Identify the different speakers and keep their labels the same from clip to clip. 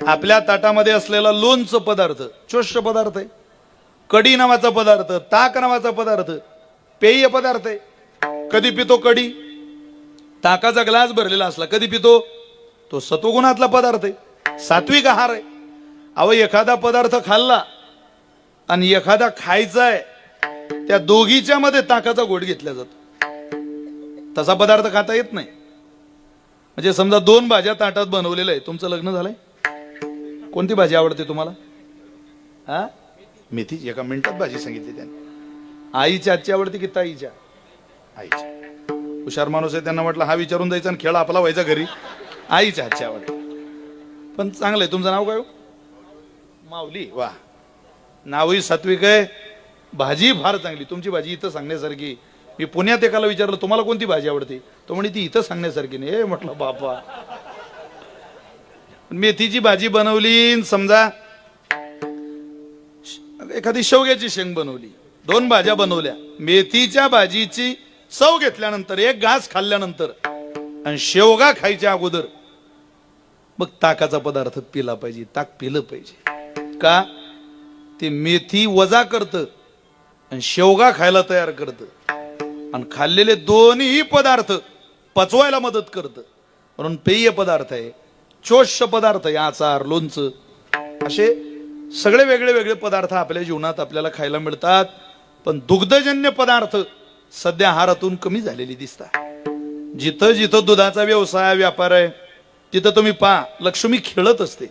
Speaker 1: आपल्या ताटामध्ये असलेला लोणचं पदार्थ चोष्य पदार्थ आहे, कढी नावाचा पदार्थ, ताक नावाचा पदार्थ पेय पदार्थ आहे. कधी पितो कढी, ताकाचा ग्लास भरलेला असला कधी पितो, तो सत्वगुणातला पदार्थ आहे, सात्विक आहार आहे. अहो एखादा पदार्थ खाल्ला आणि एखादा खायचा आहे, त्या दोघीच्या मध्ये ताकाचा घोट घेतला जातो. तसा पदार्थ खाता येत नाही. म्हणजे समजा दोन भाज्या ताटात बनवलेल्या आहे, तुमचं लग्न झालंय, कोणती भाजी आवडते तुम्हाला? हा, मेथीची. एका मिनिटात भाजी सांगितली त्याने. आईच्या हातची आवडते की ताईच्या? आईच्या. हुशार माणूस आहे, त्यांना म्हटलं हा विचारून जायचा आणि खेळ आपला व्हायचा घरी. आईच्या हातची आवडते. पण चांगलंय. तुमचं नाव काय? माऊली. वा, नावही सात्विक आहे, भाजी फार चांगली. तुमची भाजी इथं सांगण्यासारखी. मी पुण्यात एकाला विचारलं तुम्हाला कोणती भाजी आवडते, तो म्हणे ती इथं सांगण्यासारखी नाही. म्हटलं बापा, मेथीची भाजी बनवली, समजा एखादी शेवग्याची शेंग बनवली, दोन भाज्या बनवल्या. मेथीच्या भाजीची चव घेतल्यानंतर, एक घास खाल्ल्यानंतर आणि शेवगा खायच्या अगोदर मग ताकाचा पदार्थ पिला पाहिजे, ताक पिलं पाहिजे. का? ते मेथी वजा करतं आणि शेवगा खायला तयार करतं, आणि खाल्लेले दोन्ही पदार्थ पचवायला मदत करतं. म्हणून पेय पदार्थ आहे, चोष्य पदार्थ आहे, आचार, लोणचं, असे सगळे वेगळे वेगळे पदार्थ आपल्या जीवनात आपल्याला खायला मिळतात. पण दुग्धजन्य पदार्थ सध्या आहारातून कमी झालेली दिसतात. जिथं जिथं दुधाचा व्यवसाय व्यापार आहे तिथं तुम्ही पहा, लक्ष्मी खेळत असते.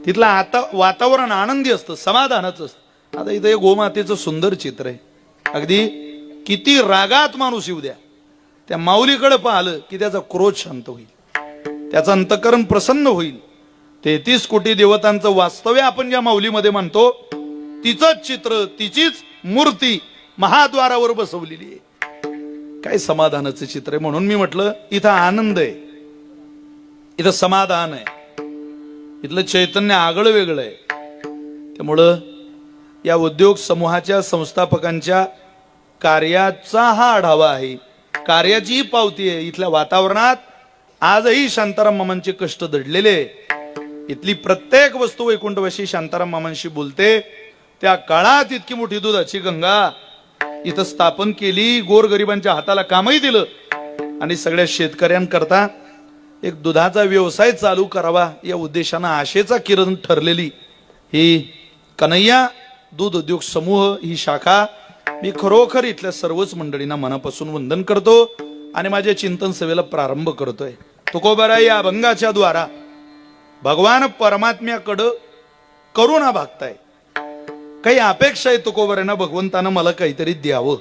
Speaker 1: तिथलं आता वातावरण आनंदी असतं, समाधानाचं असतं. आता इथं एक गोमातेचं सुंदर चित्र आहे. अगदी किती रागात माणूस येऊ द्या, त्या माऊलीकडे पाहिलं की त्याचा क्रोध शांत होईल, त्याचं अंतःकरण प्रसन्न होईल. 33 कोटी देवतांचं वास्तव्य आपण ज्या माऊलीमध्ये मानतो, तिचंच चित्र, तिचीच मूर्ती महाद्वारावर बसवलेली आहे. काय समाधानाचं चित्र आहे. म्हणून मी म्हटलं इथं आनंद आहे, इथं समाधान आहे, इथलं चैतन्य आगळं वेगळं आहे. त्यामुळं या उद्योग समूहाच्या संस्थापकांच्या कार्याचा हा आढावा आहे, कार्याची पावती आहे. इथल्या वातावरणात आजही शांताराम मामांचे कष्ट दडलेले. इथली प्रत्येक वस्तू वैकुंठवासी शांताराम मामांशी बोलते. त्या काळात इतकी मोठी दुधाची गंगा इथं स्थापन केली, गोरगरिबांच्या हाताला कामही दिलं, आणि सगळ्या शेतकऱ्यांकरता एक दुधाचा व्यवसाय चालू करावा या उद्देशानं आशेचा किरण ठरलेली ही कन्हैया दूध उद्योग समूह ही शाखा मी खरोखर इथल्या सर्वच मंडळींना मनापासून वंदन करतो आणि माझ्या चिंतन सेवेला प्रारंभ करतोय. तुकोबारा या अभंगाच्या द्वारा भगवान परमात्म्याकडं करुणा भागताय. काही अपेक्षा आहे तुकोबारांना, भगवंतानं मला काहीतरी द्यावं.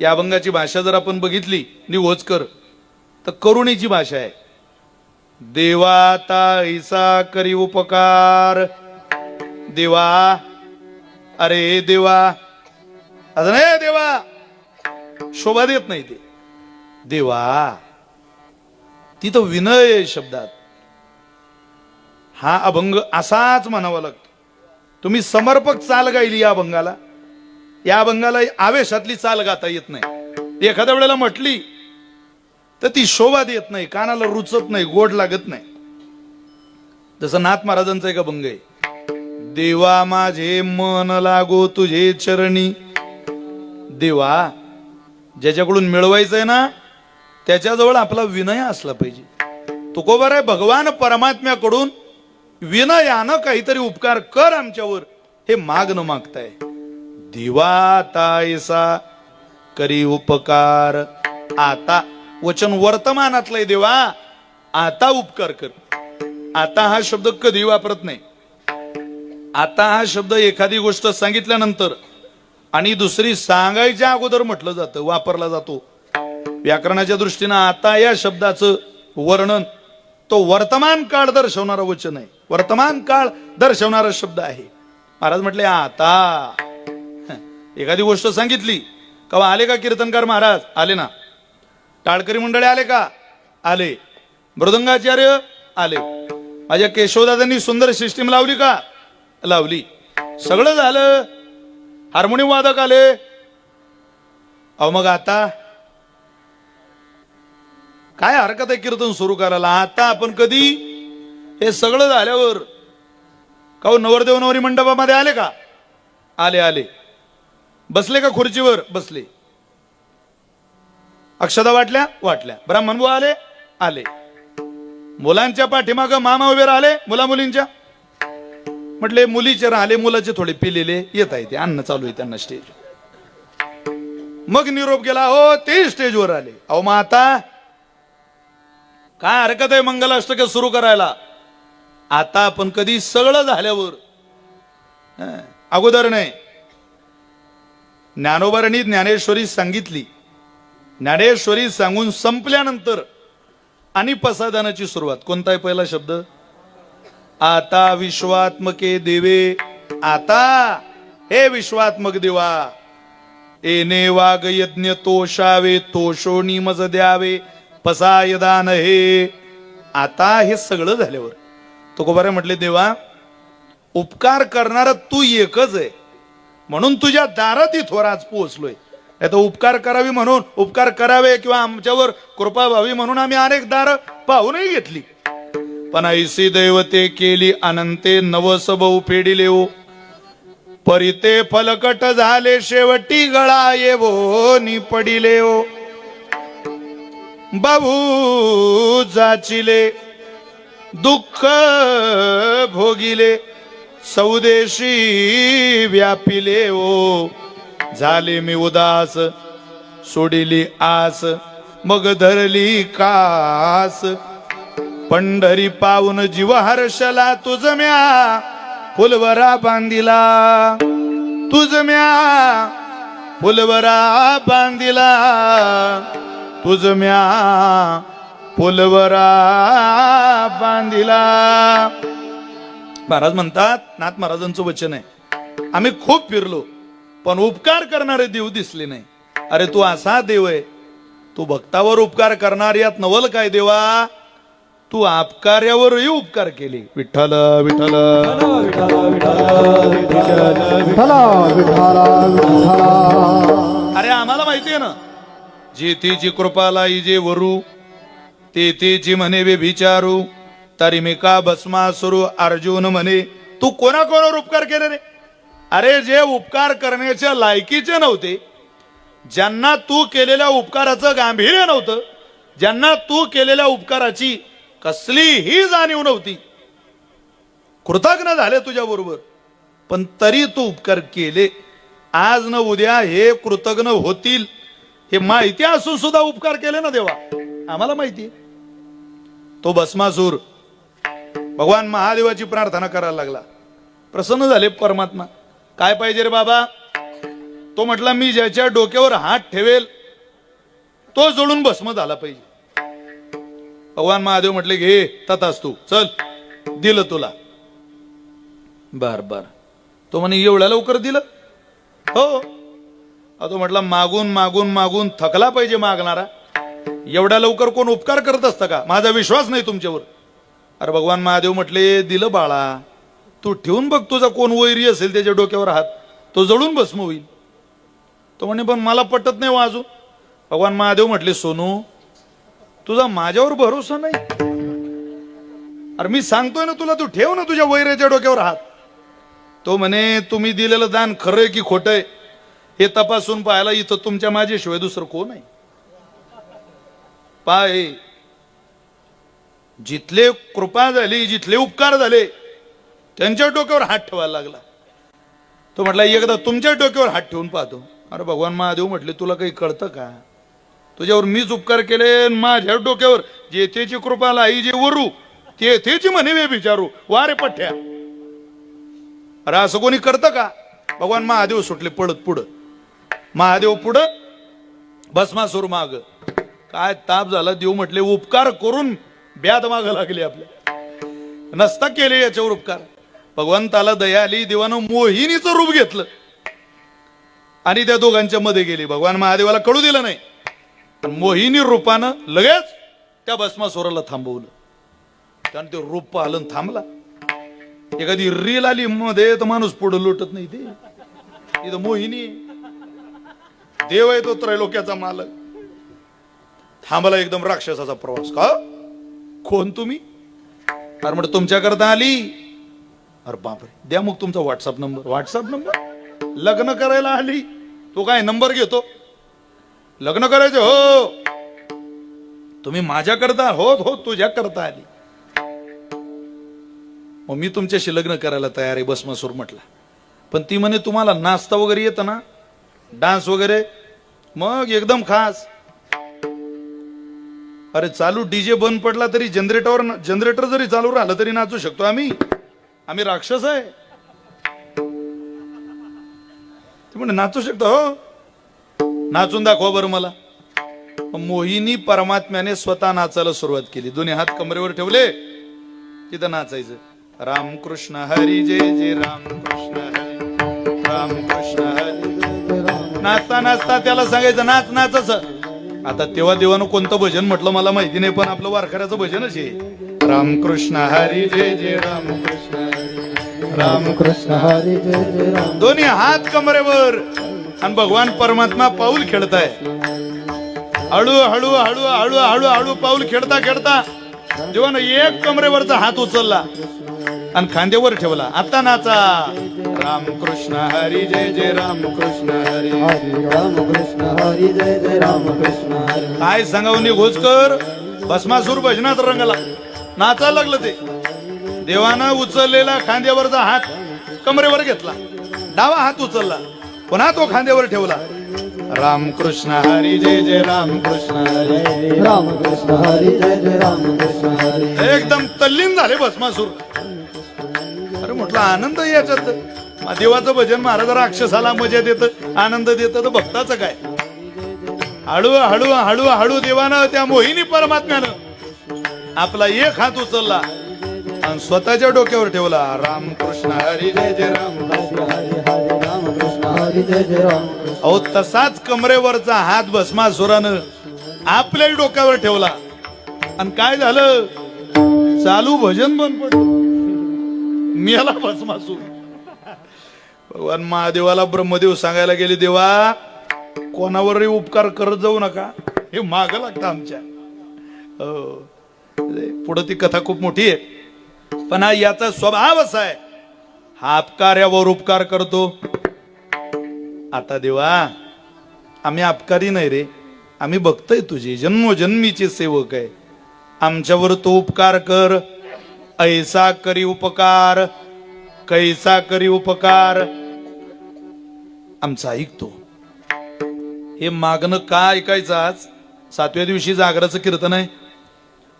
Speaker 1: या अभंगाची भाषा जर आपण बघितली निवोचकर तर करुणेची भाषा आहे. देवा ताईसा करी उपकार, देवा अरे देवा, असं नाही देवा शोभा देत नाही ते देवा, तिथं विनय शब्दात हा अभंग असाच म्हणावा लागतो. तुम्ही समर्पक चाल गायली या अभंगाला, या अभंगाला आवेशातली चाल गाता येत नाही. एखाद्या वेळेला म्हटली तर ती शोभा देत नाही, कानाला रुचत नाही, गोड लागत नाही. जसं नाथ महाराजांचा एक अभंग आहे, देवा माझे मन लागो तुझे चरणी. देवा, ज्याच्याकडून मिळवायचंय ना त्याच्याजवळ आपला विनय असला पाहिजे. तुकोबार आहे, भगवान परमात्म्याकडून विनयानं काहीतरी उपकार कर आमच्यावर, हे माग न मागताय. देवा तायसा करी उपकार. आता वचन वर्तमानातलंय, देवा आता उपकार कर. आता हा शब्द कधी वापरत नाही. आता हा शब्द एखादी गोष्ट सांगितल्यानंतर आणि दुसरी सांगायच्या अगोदर म्हटलं जातं, वापरला जातो. व्याकरणाच्या दृष्टीनं आता या शब्दाचं वर्णन तो वर्तमान काळ दर्शवणारा वचन आहे, वर्तमान काळ दर्शवणारा शब्द आहे. महाराज म्हटले आता. एखादी गोष्ट सांगितली का आले का कीर्तनकार महाराज? आले ना. टाळकरी मंडळी आले का? आले. मृदंगाचार्य आले. माझ्या केशवदादांनी सुंदर सिस्टीम लावली का? लावली. सगळं झालं. हार्मोनियम वादक आले. अहो मग आता काय हरकत आहे कीर्तन सुरू करायला? आता आपण कधी हे सगळं झाल्यावर का हो नवरदेव नवरी मंडपामध्ये आले का? आले आले. बसले का खुर्चीवर? बसले. अक्षता वाटल्या? वाटल्या. ब्राह्मण बुवा आले? आले. मुलांच्या पाठीमाग मामा उभे राहिले मुला मुलींच्या. म्हटले मुलीचे राहिले, मुलाचे थोडे पिलेले येत आहे, ते अन्न चालू आहे त्यांना स्टेज. मग निरोप गेला. हो ते स्टेजवर आले. अहो मग आता काय हरकत आहे मंगलाष्टक सुरू करायला? आता आपण कधी सगळं झाल्यावर, अगोदर नाही. ज्ञानोबारांनी ज्ञानेश्वरी सांगितली. ज्ञानेश्वरी सांगून संपल्यानंतर आणि प्रसादानाची सुरुवात. कोणता आहे पहिला शब्द? आता विश्वात्मके देवे. आता हे विश्वात्मक देवा, एने वाग यज्ञ तोषावे, तोषोनी मज द्यावे, पसायदान हे. आता हे सगळं झाल्यावर तुकोबारे म्हटले, देवा उपकार करणारा तू एकच आहे, म्हणून तुझ्या दारात इथवर आज पोहोचलोय. आता उपकार करावी म्हणून, उपकार करावे किंवा आमच्यावर कृपा व्हावी म्हणून आम्ही अनेक दार पाहूनही घेतली, पण ऐसी दैवते केली अनंते नवसबऊ फेडिले हो. परिते फलकट झाले शेवटी गळा येवो नि पडिले हो. बाबू जाचिले दुःख भोगिले, सौदेशी व्यापिले ओ. झाले मी उदास सोडिली आस, मग धरली कास. पंढरी पाऊन जीव हर्षला, तुझ म्या फुलवरा बांधिला. तुझ म्या फुलवरा बांधिला. तुझ म्या फुलवरा बांधिला. महाराज म्हणतात, नाथ महाराजांचं वचन आहे, आम्ही खूप फिरलो पण उपकार करणारे देव दिसले नाही. अरे तू असा देव आहे, तू भक्तावर उपकार करणार, यात नवल काय देवा? तू आपकार्यावरही उपकार केले. विठ्ठल विठ्ठल अरे आम्हाला माहितीये ना, जेथेची कृपा लाई जे वरू, तेथेची म्हणे वे विचारू. तरिमिका भस्मासुरू अर्जुन म्हणे, तू कोणाकोणावर उपकार केले रे? अरे जे उपकार करण्याच्या लायकीचे नव्हते, ज्यांना तू केलेल्या उपकाराचं गांभीर्य नव्हतं, ज्यांना तू केलेल्या उपकाराची कसलीही जाणीव नव्हती, कृतज्ञ झाले तुझ्या बरोबर, पण तरी तू उपकार केले. आज न उद्या हे कृतज्ञ होतील हे माहिती असून सुद्धा उपकार केले ना देवा. आम्हाला माहिती. तो भस्मासूर भगवान महादेवाची प्रार्थना करायला लागला. प्रसन्न झाले परमात्मा. काय पाहिजे रे बाबा? तो म्हटला, मी ज्याच्या डोक्यावर हात ठेवेल तो जळून भस्म झाला पाहिजे. भगवान महादेव म्हटले, घे तथास्तु, चल दिलं तुला. बर बर. तो म्हणे, एवढ्या लवकर दिलं? हो. तो म्हटला, मागून मागून मागून थकला पाहिजे मागणारा. एवढ्या लवकर कोण उपकार करत असतं का? माझा विश्वास नाही तुमच्यावर. अरे भगवान महादेव म्हटले, दिलं बाळा, तू ठेवून बघ, तुझा कोण वैरी असेल त्याच्या डोक्यावर हात, तो जळून भस्म होईल. तो म्हणे, पण मला पटत नाही वाजू. भगवान महादेव म्हटले, सोनू तुझा माझ्यावर भरोसा नाही? अरे मी सांगतोय ना तुला, तू ठेव ना तुझ्या वैऱ्याच्या डोक्यावर हात. तो म्हणे, तुम्ही दिलेलं दान खरंय की खोटंय हे तपासून पाहायला इथं तुमच्या माझ्याशिवाय दुसरं कोण आहे? पाय, जिथले कृपा झाली, जिथले उपकार झाले, त्यांच्या डोक्यावर हात ठेवायला लागला. तो म्हटला, एकदा तुमच्या डोक्यावर हात ठेवून पाहतो. अरे भगवान महादेव म्हटले, तुला काही कळतं का? तुझ्यावर मीच उपकार केले, माझ्या डोक्यावर जेथेची कृपा लाई जे वरू, तेथेची म्हणे वे विचारू. वारे पठ्या, अरे असं कोणी करतं का? भगवान महादेव सुटले पडत पुढं. महादेव पुढं, भस्मासूर माग. काय ताप झाला. देव म्हटले, उपकार करून ब्याद माग लागली आपल्या, नसता केले याच्यावर उपकार. भगवंताला दया आली. देवानं मोहिनीचं रूप घेतलं आणि त्या दोघांच्या मध्ये गेली. भगवान महादेवाला कळू दिलं नाही, पण मोहिनी रूपानं लगेच त्या भस्मासुराला थांबवलं. कारण ते रूप पालन थांबला. एखादी रील आली मध्ये तर माणूस पुढे लोटत नाही. ते इथं मोहिनी, देव आहे तो त्रैलोक्याचा मालक. थांबला एकदम राक्षसाचा प्रवास. का? कोण तुम्ही? अरे म्हण तुमच्याकरता आली. अरे बापरे, द्या मग तुमचा व्हॉट्सअप नंबर. WhatsApp number? लग्न करायला आली तो काय नंबर घेतो? लग्न करायचं हो, तुम्ही माझ्या करता? हो हो, तुझ्या करता आली. मग मी तुमच्याशी लग्न करायला तयार आहे भस्मासूर म्हटला. पण ती म्हणे तुम्हाला नाचता वगैरे येतं ना, डान्स वगैरे? मग एकदम खास. अरे चालू डीजे बंद पडला तरी जनरेटर जरी चालू राहिलं तरी नाचू शकतो आम्ही. आम्ही राक्षस आहे. ती म्हणे नाचू शकतो हो, नाचून दाखवा बरं मला. मोहिनी परमात्म्याने स्वतः नाचायला सुरुवात केली. दोन्ही हात कमरेवर ठेवले, तिथं नाचायचं. रामकृष्ण हरी जय जय रामकृष्ण हरी, रामकृष्ण हरी. नाचता नाचता त्याला सांगायचं नाच नाच असं. आता तेव्हा देवानं कोणतं भजन म्हटलं मला माहिती नाही, पण आपलं वारकऱ्याचं भजनच आहे. रामकृष्ण हरी जय जय रामकृष्ण हरी, रामकृष्ण हरी जय जय राम. दोन्ही हात कमरेवर आणि भगवान परमात्मा पाऊल खेळताय. हळू हळू हळू हळू हळू हळू पाऊल खेळता खेळता देवानं एक कमरेवरचा हात उचलला आणि खांद्यावर ठेवला. आता नाचा. रामकृष्ण हरी जय जय रामकृष्ण हरी,
Speaker 2: रामकृष्ण हरी जय जय रामकृष्ण हरी.
Speaker 1: काय सांगावं घोषकर, भस्मासूर भजनात रंगला, नाचायला लागलं ते. देवानं उचललेला खांद्यावरचा हात कमरेवर घेतला, डावा हात उचलला, पुन्हा तो खांद्यावर ठेवला. रामकृष्ण हरी जय जय रामकृष्ण हरी,
Speaker 2: रामकृष्ण हरी जय जय रामकृष्ण हरी.
Speaker 1: एकदम तल्लीन झाले भस्मासूर. अरे म्हटलं आनंद याच्यात. देवाचं भजन महाराज राक्षसाला मजा देत, आनंद देत, तर भक्ताचं काय. हळू हळू हळू हळू देवानं त्या मोहिनी परमात्म्यानं आपला एक हात उचलला आणि स्वतःच्या डोक्यावर ठेवला. रामकृष्ण हरी जय जय रामकृष्ण हरी,
Speaker 2: रामकृष्ण हरी जय जय रामकृष्ण.
Speaker 1: अहो तसाच कमरेवरचा हात भस्मासुरानं आपल्या डोक्यावर ठेवला आणि काय झालं, चालू भजन बंद पडलं. मेला भस्मासूर. भगवान महादेवाला ब्रह्मदेव सांगायला गेले, देवा कोणावरही उपकार करत जाऊ नका, हे माग लागतं आमच्या. पुढे ती कथा खूप मोठी आहे, पण हा याचा स्वभाव असा आहे, हा अपकार्यावर उपकार करतो. आता देवा आम्ही अपकारी नाही रे, आम्ही भक्त तुझे, जन्मोजन्मीचे सेवक आहे. आमच्यावर तो उपकार कर. ऐसा करी उपकार, कैसा करी उपकार. आमचा ऐकतो. हे मागणं का ऐकायचं? आज 7व्या दिवशी जागराचं कीर्तन आहे.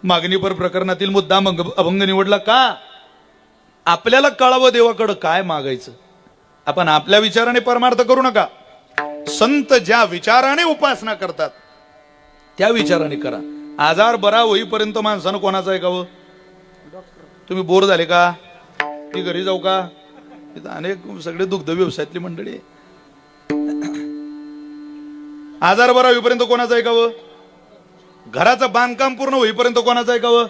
Speaker 1: मागणीपर प्रकरणातील मुद्दा अभंग निवडला का? आपल्याला कळावं देवाकडं काय मागायचं. आपण आपल्या विचाराने परमार्थ करू नका. संत ज्या विचाराने उपासना करतात त्या विचाराने करा. आजार बरा होईपर्यंत माणसानं कोणाचं ऐकावं? तुम्ही बोर झाले का? मी घरी जाऊ का? इथं अनेक सगळे दुग्ध व्यवसायातली मंडळी. आजार बरा होईपर्यंत कोणाचं ऐकावं? घराचं बांधकाम पूर्ण होईपर्यंत कोणाचं ऐकावं?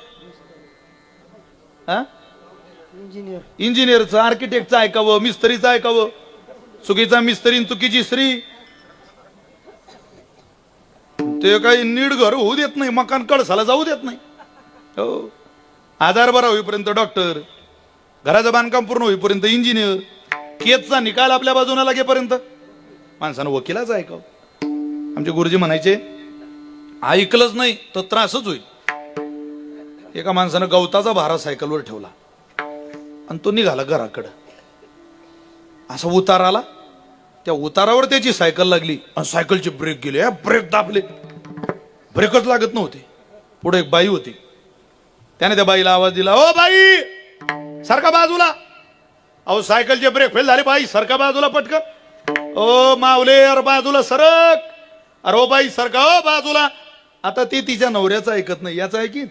Speaker 1: इंजिनियरचं, आर्किटेक्टचं ऐकावं, मिस्त्रीचं ऐकावं. चुकीचा मिस्त्री, चुकीची स्त्री, ते काही नीट घर होऊ देत नाही, मकान कळसाला जाऊ देत नाही. हो, आजार बरा होईपर्यंत डॉक्टर, घराचं बांधकाम पूर्ण होईपर्यंत इंजिनियर, केसचा निकाल आपल्या बाजूला लागेपर्यंत माणसानं वकिलाचं ऐकावं. आमचे गुरुजी म्हणायचे, ऐकलंच नाही तर त्रासच होईल. एका माणसानं गवताचा भारा सायकलवर ठेवला आणि तो निघाला घराकडं. असा उतार आला, त्या उतारावर त्याची सायकल लागली आणि सायकलचे ब्रेक गेले. ब्रेक दाबले, ब्रेकच लागत नव्हते. पुढे एक बाई होती, त्याने त्या बाईला आवाज दिला, ओ बाई सरका बाजूला. अहो सायकलचे ब्रेक फेल झाले, बाई सरका बाजूला पटकन. ओ मावले अरे बाजूला सरक. अरे ओ बाई सरका ओ बाजूला. आता ती तिच्या नवऱ्याचं ऐकत नाही, याचं ऐकीन.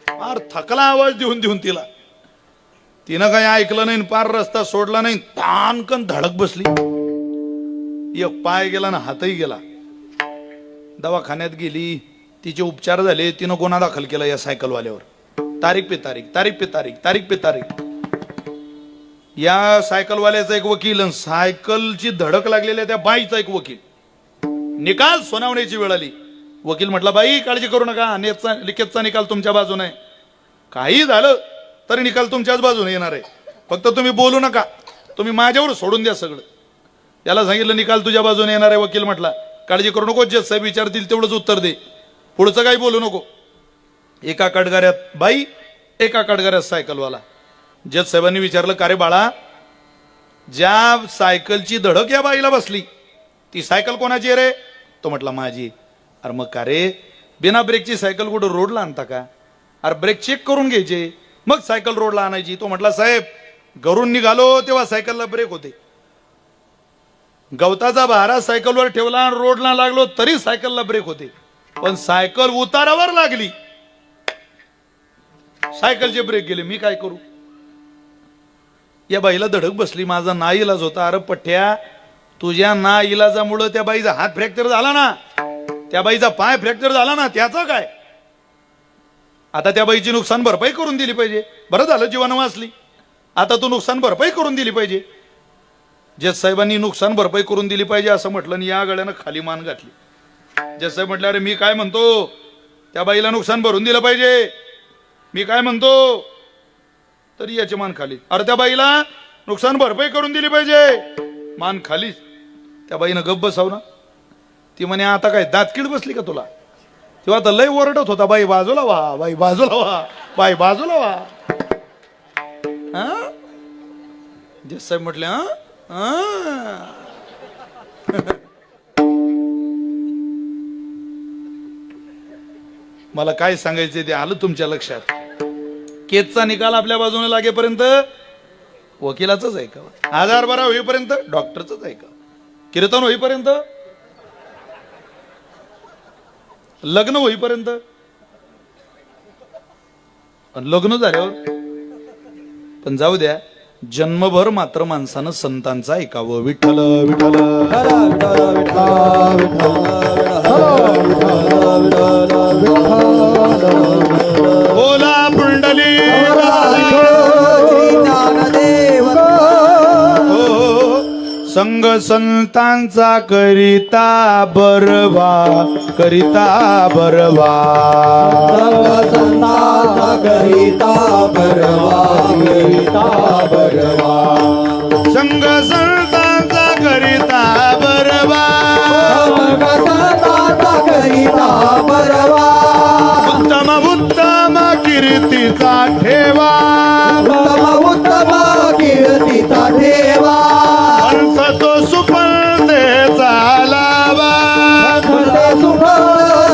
Speaker 1: फार थकला आवाज देऊन देऊन तिला. तिनं काही ऐकलं नाही, पार रस्ता सोडला नाही, तानकन धडक बसली. एक पाय गेला ना हातही गेला. दवाखान्यात गेली, तिचे उपचार झाले. तिनं गुन्हा दाखल केला या सायकलवाल्यावर. तारीख पे तारीख, तारीख पे तारीख, तारीख पे तारीख. या सायकलवाल्याचा एक वकील आणि सायकलची धडक लागलेल्या त्या बाईचा एक वकील. निकाल सुनावण्याची वेळ आली. वकील म्हटला, बाई काळजी करू नका, लिखितचा निकाल तुमच्या बाजूने. काही झालं तरी निकाल तुमच्याच बाजूने येणार आहे. फक्त तुम्ही बोलू नका, तुम्ही माझ्यावर सोडून द्या सगळं. याला सांगितलं निकाल तुझ्या बाजूने येणार आहे. वकील म्हटला काळजी करू नको, जज साहेब विचारतील तेवढंच उत्तर दे, पुढचं काही बोलू नको. एका कडगाऱ्यात बाई, एका कडगाऱ्यात सायकलवाला. जज साहेबांनी विचारलं का रे बाळा, ज्या सायकलची धडक या बाईला बसली ती सायकल कोणाची आहे रे? तो म्हटला माझी. अरे मग का रे, बिना ब्रेकची सायकल कुठं रोडला आणता का? अरे ब्रेक चेक करून घ्यायचे मग सायकल रोडला आणायची. तो म्हटला साहेब घरून निघालो तेव्हा सायकलला ब्रेक होते, गवताचा भारा सायकलवर ठेवला आणि रोडला लागलो तरी सायकलला ब्रेक होते, पण सायकल उतारावर लागली सायकलचे ब्रेक गेले, मी काय करू? या बाईला धडक बसली, माझा नाईलाज होता. अरे पठ्या, तुझ्या नाईलाजामुळं त्या बाईचा हात फ्रॅक्चर झाला ना, त्या बाईचा पाय फ्रॅक्चर झाला ना, त्याचं काय? आता त्या बाईची नुकसान भरपाई करून दिली पाहिजे. बरं झालं जीवानं वाचली, आता तू नुकसान भरपाई करून दिली पाहिजे. जज साहेबांनी नुकसान भरपाई करून दिली पाहिजे असं म्हटलं आणि या गळ्यानं खाली मान घातली. जज साहेब म्हटलं अरे मी काय म्हणतो, त्या बाईला नुकसान भरून दिलं पाहिजे, मी काय म्हणतो, तरी याची मान खाली. अरे त्या बाईला नुकसान भरपाई करून दिली पाहिजे, मान खाली. त्या बाईनं गप्प बसाव ना. ती म्हणे आता काय दातकीड बसली का तुला? तेव्हा तर लय ओरडत होता, बाई बाजूला व्हा, बाई बाजूला व्हा, बाई बाजूला व्हा. जज साहेब म्हटले मला काय सांगायचे ते आलं तुमच्या लक्षात. केसचा निकाल आपल्या बाजूने लागेपर्यंत वकिलाच ऐकावं, आजार बरा होईपर्यंत डॉक्टरच ऐकावं, कीर्तन होईपर्यंत, लग्न होईपर्यंत, लग्न झाल्यावर पण जाऊ द्या, जन्मभर मात्र माणसानं संतांचं ऐकावं. विठ्ठल विठ्ठल बोला पुंडली संग संतांचा करिता बरवा, करिता बरवा,
Speaker 2: संतांचा करिता बरवा, करिता बरवा,
Speaker 1: संग संतांचा करिता बरवा,
Speaker 2: संतांचा करिता बरवा,
Speaker 1: उत्तम उत्तम कीर्तीचा ठेवा,
Speaker 2: उत्तम उत्तम कीर्तीचा ठेवा,
Speaker 1: पंथ तो सुपंथेचा लावा,
Speaker 2: सुख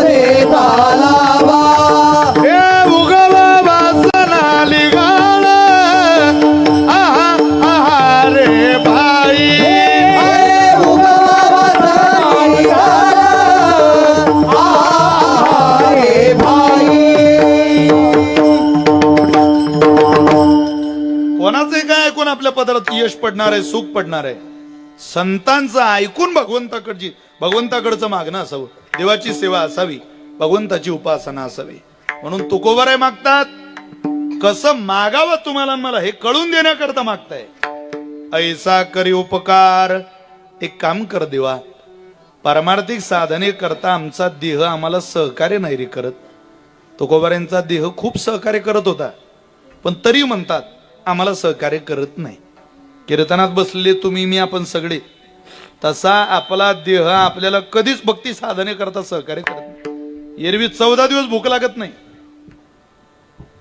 Speaker 2: देता लावा,
Speaker 1: हे उगवा वासना लिगाळ, आहा आहा रे भाई, कोणाचे काय ऐकून आपल्या पदरात यश पडणार आहे, सुख पडणार आहे? संतांचं ऐकून भगवंताकडचं मागणं असावं, देवाची सेवा असावी, भगवंताची उपासना असावी. म्हणून तुकोबराय मागतात, कसं मागावं तुम्हाला मला हे कळून देण्याकरता मागताय. ऐसा करी उपकार, एक काम कर देवा, पारमार्थिक साधने करता आमचा देह आम्हाला सहकार्य नाही रे करत. तुकोबारायांचा देह खूप सहकार्य करत होता, पण तरी म्हणतात आम्हाला सहकार्य करत नाही. कीर्तनात बसलेले तुम्ही मी आपण सगळे, तसा आपला देह आपल्याला कधीच भक्ती साधने करता सहकार्य करत नाही. एरवी 14 दिवस भूक लागत नाही,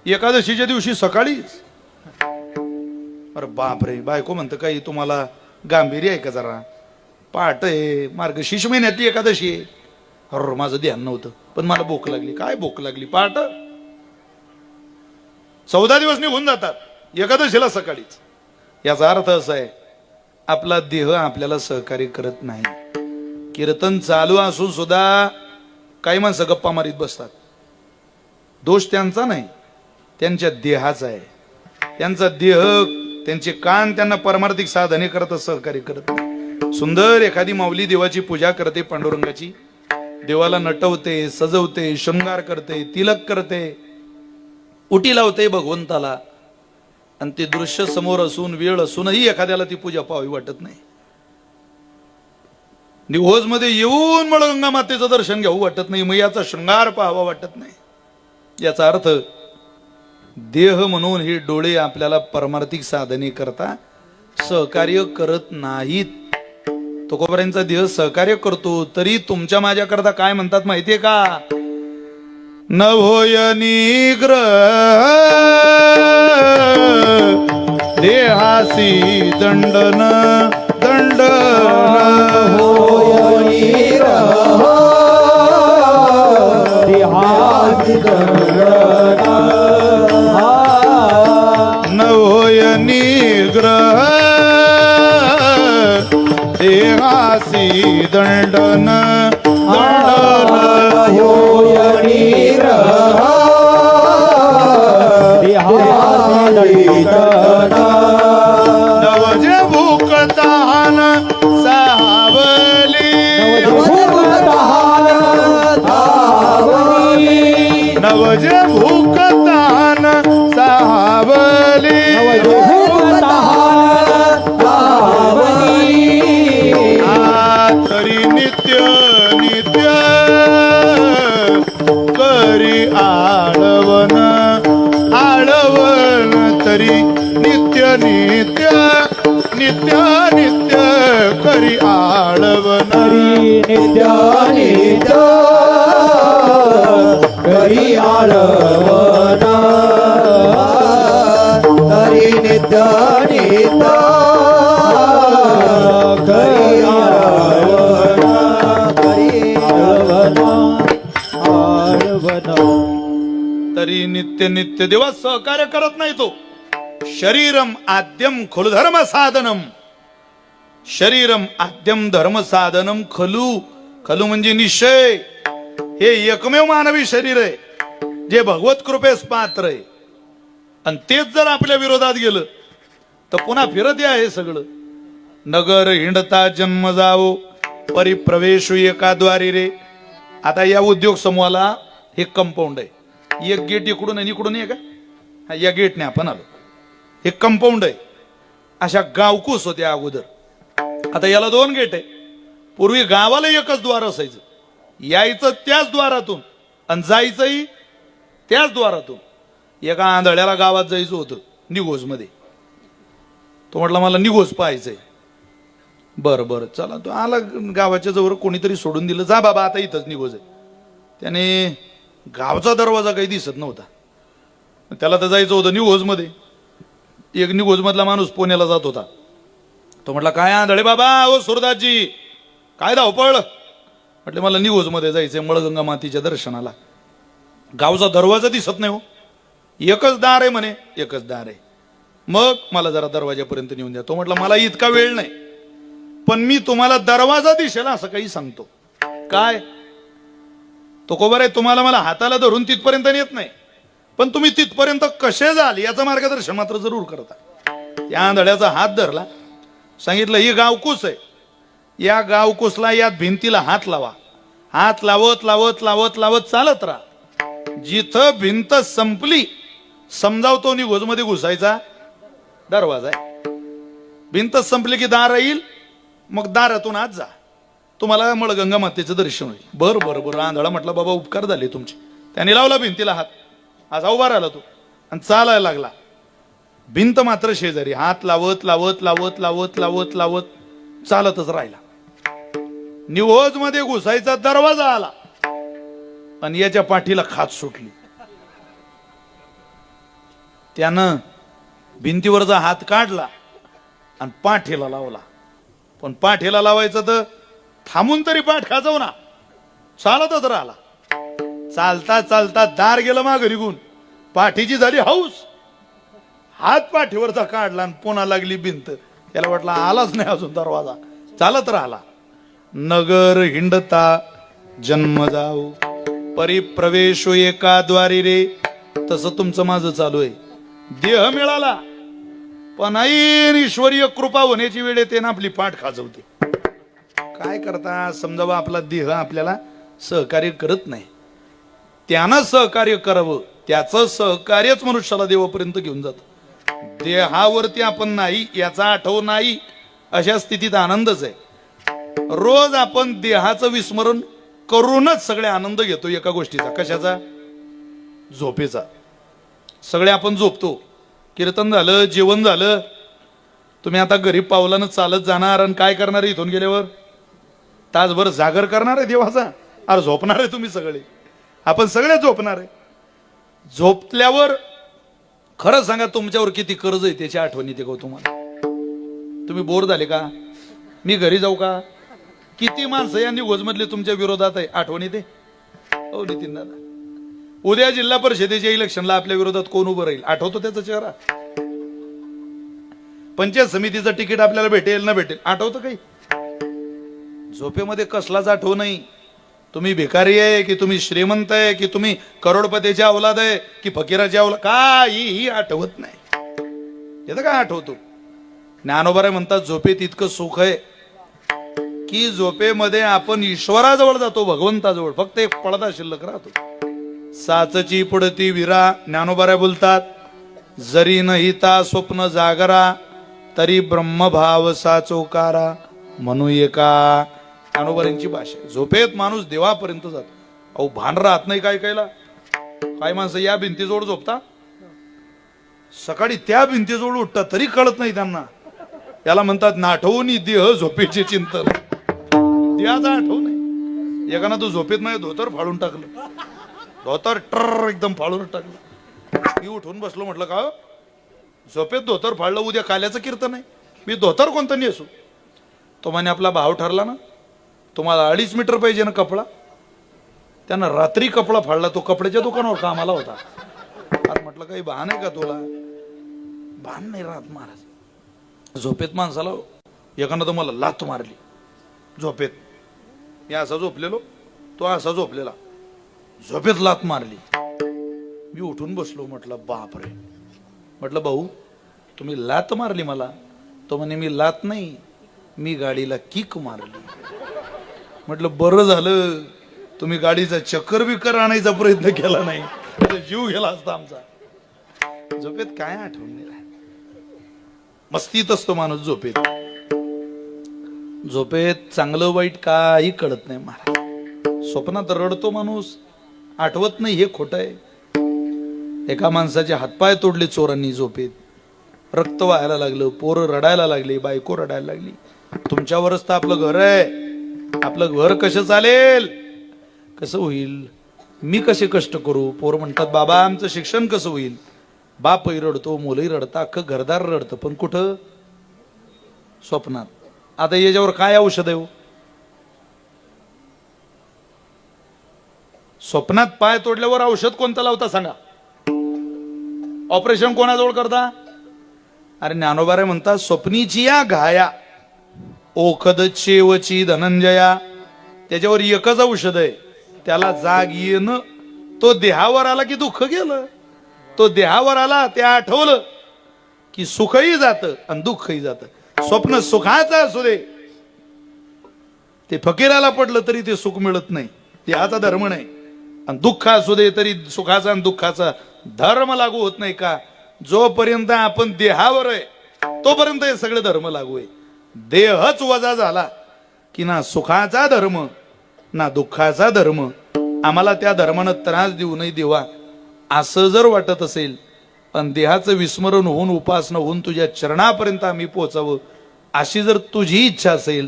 Speaker 1: एकादशीच्या दिवशी सकाळीच. अरे बापरे, बायको म्हणतं काही तुम्हाला गांभीर्य आहे का जरा, पहाट आहे, मार्गशीर्ष महिन्यातली एकादशी आहे. अरे माझं ध्यान नव्हतं, पण मला भूक लागली. काय भूक लागली? पहाट. 14 दिवस निघून जातात, एकादशीला सकाळीच. याचा अर्थ असा आहे, आपला देह आपल्याला सहकार्य करत नाही. कीर्तन चालू असून सुद्धा काही माणसं गप्पा मारीत बसतात. दोष त्यांचा नाही, त्यांच्या देहाचा आहे. त्यांचा देह, त्यांचे कान त्यांना परमार्थिक साधने करत सहकार्य करत नाही. सुंदर एखादी माऊली देवाची पूजा करते, पांडुरंगाची, देवाला नटवते, सजवते, शृंगार करते, तिलक करते, उटी लावते भगवंताला, आणि ते दृश्य समोर असून वेळ असूनही एखाद्याला ती पूजा पाहावी वाटत नाही. निघोज मध्ये येऊन मला गंगा मातेचं दर्शन घ्यावं वाटत नाही, मैयाचा शृंगार पाहावा वाटत नाही. याचा अर्थ देह म्हणून हे डोळे आपल्याला परमार्थिक साधने करता सहकार्य करत नाहीत. तुकोबारायांचा देह सहकार्य करतो, तरी तुमच्या माझ्याकरता काय म्हणतात माहितीये का? न होय निग्रह देहासी दंडन दंडन
Speaker 2: होय निग्रह देहासी दंडन
Speaker 1: न होय निग्रह देहासी दंडन दंडन
Speaker 2: होय निग्रह देहासी दंडन
Speaker 1: नवजे भूकतान सावली नवजे भूकतान सावली तरी नित्य नित्य करी आळवण आळवण तरी नित्य नित्य नित्य नित्य करी आळवण
Speaker 2: नित्य नित्य करी आळवण तरी नित्य नित्य करी आळवण करी आळवण
Speaker 1: तरी नित्य नित्य देवा सहकार्य करत नाही तो. शरीरम आद्यम खलु धर्म साधनम शरीरम आद्यम धर्म साधनम खलु खलु म्हणजे निश्चय. हे एकमेव मानवी शरीर आहे जे भगवत कृपेस पात्र आहे, आणि तेच जर आपल्या विरोधात गेलं तर पुन्हा फिरत आहे सगळं. नगर हिंडता जन्म जावो परिप्रवेश एकाद्वारी रे. आता या उद्योग समूहाला हे कंपाऊंड आहे, एक गेट इकडून आणि इकडून आहे का, हा या गेटने आपण आलो. हे कंपाऊंड आहे. अशा गावकूस होत्या अगोदर. आता याला 2 गेट आहे. पूर्वी गावाला एकच द्वार असायचं, यायचं त्याच द्वारातून आणि जायचंही त्याच द्वारातून. एका आंधळ्याला गावात जायचं होतं निघोज मध्ये. तो म्हटला मला निघोज पाहायचंय. बरं बरं चला, तो आला गावाच्या जवळ, कोणीतरी सोडून दिलं, जा बाबा आता इथंच निघोज आहे. त्याने गावचा दरवाजा काही दिसत नव्हता, त्याला तर जायचं होतं निघोज मध्ये. एक निघोज मधला माणूस पुण्याला जात होता. तो म्हटला काय आंधळे बाबा, ओ सुरदासजी काय धावपळ. म्हटलं मला निघोज मध्ये जायचंय मळगंगा मातीच्या दर्शनाला. गावचा दरवाजा दिसत नाही हो, एकच दार आहे म्हणे, एकच दार आहे. मग मला जरा दरवाजापर्यंत नेऊन द्या. तो म्हटला मला इतका वेळ नाही, पण मी तुम्हाला दरवाजा दिसेल असं काही सांगतो. काय तो कोबर आहे, तुम्हाला मला हाताला धरून तिथपर्यंत नेत नाही, पण तुम्ही तिथपर्यंत कसे जाल याचं मार्गदर्शन मात्र जरूर करता. या आंधळ्याचा हात धरला, सांगितलं ही गावकूस आहे, या गावकुसला या भिंतीला हात लावा. हात लावत लावत लावत लावत चालत राहा. जिथं भिंत संपली समजावतो निघोज मध्ये घुसायचा दरवाजा आहे. भिंत संपली की दार येईल, मग दारातून आत जा, तुम्हाला मळगंगा मातेचं दर्शन होईल. बरं बरं बरं. आंधळा म्हटला बाबा उपकार झाले तुमचे. त्याने लावला भिंतीला हात. असा उभा राहिला तो आणि चालायला लागला. भिंत मात्र शेजारी. हात लावत लावत लावत लावत लावत लावत चालतच राहिला. निवोज मध्ये घुसायचा दरवाजा आला आणि याच्या पाठीला खाच सुटली. त्यानं भिंतीवरचा हात काढला आणि पाठीला लावला. पण पाठीला लावायचं तर थांबून तरी पाठ खाजव ना, चालतच राहिला. चालता चालता दार गेलं माघ निघून. पाठीची झाली हौस. हात पाठीवरचा काढला आणि पुन्हा लागली भिंत. त्याला वाटला आलाच नाही अजून दरवाजा, चालत राहिला. नगर हिंडता जन्म जाऊ परिप्रवेश एकाद्वारी रे. तसं तुमचं माझं चालू आहे. देह मिळाला पण ऐन ईश्वरीय कृपा होण्याची वेळ येते ना, आपली पाठ खाजवते. काय करता, समजावं आपला देह आपल्याला सहकार्य करत नाही, त्यानं सहकार्य करावं. त्याचं सहकार्यच मनुष्याला देवापर्यंत घेऊन जात. देहावरती आपण नाही याचा आठव नाही, अशा स्थितीत आनंदच आहे. रोज आपण देहाचं विस्मरण करूनच सगळे आनंद घेतो एका गोष्टीचा. कशाचा? झोपेचा. सगळे आपण झोपतो, कीर्तन झालं, जेवण झालं, तुम्ही आता गरीब पावलानं चालत जाणार आणि काय करणार आहे इथून गेल्यावर? तासभर जागर करणार आहे देवाचा? अरे झोपणार आहे तुम्ही सगळे, आपण सगळे झोपणार आहे. झोपल्यावर खरं सांगा तुमच्यावर किती कर्ज आहे त्याची आठवण येते का तुम्हाला? तुम्ही बोर झाले का? मी घरी जाऊ का? किती माणसं या निघोजमधले तुमच्या विरोधात आहे, आठवण येते? हो नितीन दादा, उद्या जिल्हा परिषदेच्या इलेक्शनला आपल्या विरोधात कोण उभं राहील आठवतो त्याचा चेहरा? पंचायत समितीचं तिकीट आपल्याला भेटेल ना भेटेल आठवतं काही? झोपेमध्ये कसलाच आठव नाही. तुम्ही भिकारी आहे की तुम्ही श्रीमंत आहे की तुम्ही करोडपतीच्या औलाद आहे की फकीराच्या औलाद, काही आठवत नाही. येतं काय आठवतो? ज्ञानोबा म्हणतात झोपेत इतकं सुख आहे की झोपेमध्ये आपण ईश्वराजवळ जातो, भगवंताजवळ. फक्त एक पडदा शिल्लक राहतो. साचची पडती विरा, ज्ञानोबा बोलतात, जरी नाही ता स्वप्न जागरा, तरी ब्रह्मभाव साचोकारा म्हणू एका. ज्ञानोबांची भाषा. झोपेत माणूस देवापर्यंत जातो. अहो भान राहत नाही काय कायला. काय माणसं या भिंतीजवळ झोपता, सकाळी त्या भिंतीजवळ उठतात तरी कळत नाही त्यांना. याला म्हणतात नाठवून देह झोपेचे चिंतन. देहाचा आठव नाही. एकाना तू झोपेत नाही धोतर फाडून टाकलं, धोतर टर एकदम फाडून टाकलं. मी उठून बसलो, म्हटलं का झोपेत धोतर फाडलं, उद्या काल्याचं कीर्तन आहे, मी धोतर कोणतं नेसू? तो म्हणे आपला भाव ठरला ना, तुम्हाला 2.5 मीटर पाहिजे ना कपडा. त्यानं रात्री कपडा फाडला, तो कपड्याच्या दुकानावर कामाला होता. अरे म्हटलं काही भान आहे का तुला? भान नाही राहत महाराज. झोपेत माणसाला एकानं तर मला लात मारली झोपेत. मी असा झोपलेलो, तो असा झोपलेला, झोपेत लात मारली. मी उठून बसलो, म्हटलं बापरे. म्हटलं भाऊ तुम्ही लात मारली मला? तो म्हणे मी लात नाही, मी गाडीला किक मारली. म्हटलं बरं झालं तुम्ही गाडीचा चक्कर बिक्कर आणायचा प्रयत्न केला नाही, जीव गेला असता आमचा. झोपेत काय आठवण नाही राहत. मस्तीत असतो माणूस झोपेत. झोपेत चांगलं वाईट काही कळत नाही महाराज. स्वप्नात रडतो माणूस, आठवत नाही, हे खोटं आहे. एका माणसाचे हातपाय तोडले चोरांनी झोपेत, रक्त व्हायला लागलं, पोरं रडायला लागली, बायको रडायला लागली. तुमच्यावरच तर आपलं घर आहे. आपलं घर कसं चालेल, कसं होईल, मी कसे कष्ट करू? पोरं म्हणतात बाबा आमचं शिक्षण कसं होईल? बापही रडतो, मुलंही रडतं, अख्खं घरदार रडतं, पण कुठं? स्वप्नात. आता याच्यावर काय औषध आहे हो? स्वप्नात पाय तोडल्यावर औषध कोणतं लावता सांगा? ऑपरेशन कोणाजवळ करता? अरे ज्ञानोबा म्हणतात स्वप्नीची या घाया ओखद शेवची धनंजया. त्याच्यावर एकच औषध आहे, त्याला जाग येणं. तो देहावर आला की दुःख गेलं, तो देहावर आला ते आठवलं की सुखही जातं आणि दुःखही जातं. स्वप्न सुखाचं असू दे, ते फकीराला पडलं तरी ते सुख मिळत नाही, देहाचा धर्म नाही. आणि दुःख असू दे तरी सुखाचा आणि दुःखाचा धर्म लागू होत नाही का? जोपर्यंत आपण देहावर आहे तोपर्यंत हे सगळे धर्म लागू आहे. देहच वजा झाला की ना सुखाचा धर्म ना दुःखाचा धर्म. आम्हाला त्या धर्मानं त्रास देऊ नये देवा असं जर वाटत असेल, आणि देहाचं विस्मरण होऊन उपासना होऊन तुझ्या चरणापर्यंत आम्ही पोहोचावं अशी जर तुझी इच्छा असेल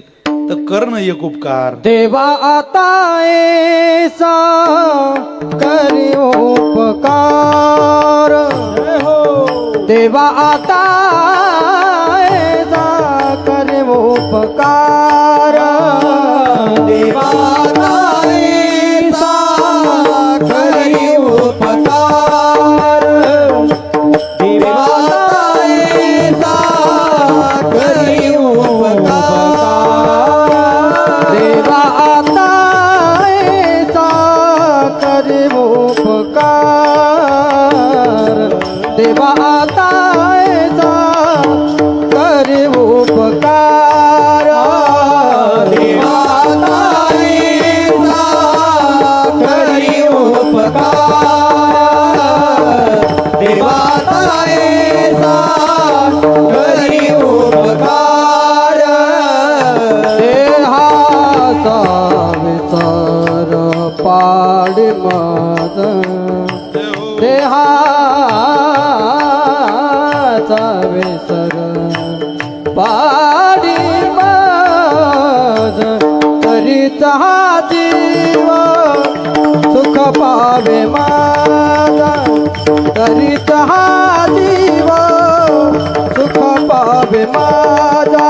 Speaker 1: तर कर ना एक उपकार.
Speaker 2: देवा आता ऐसा करी उपकार, देवा आता ऐसा करी उपकार, देवा आता ऐसा करी उपकार, देवा आता ऐसा करी उपकार, देवा आता ऐसा करी उपकार, देवा आता ऐसा विसर पाडी माझ करीत हा जीव सुख पावे माझा करीत हा जीव सुख पावे माझा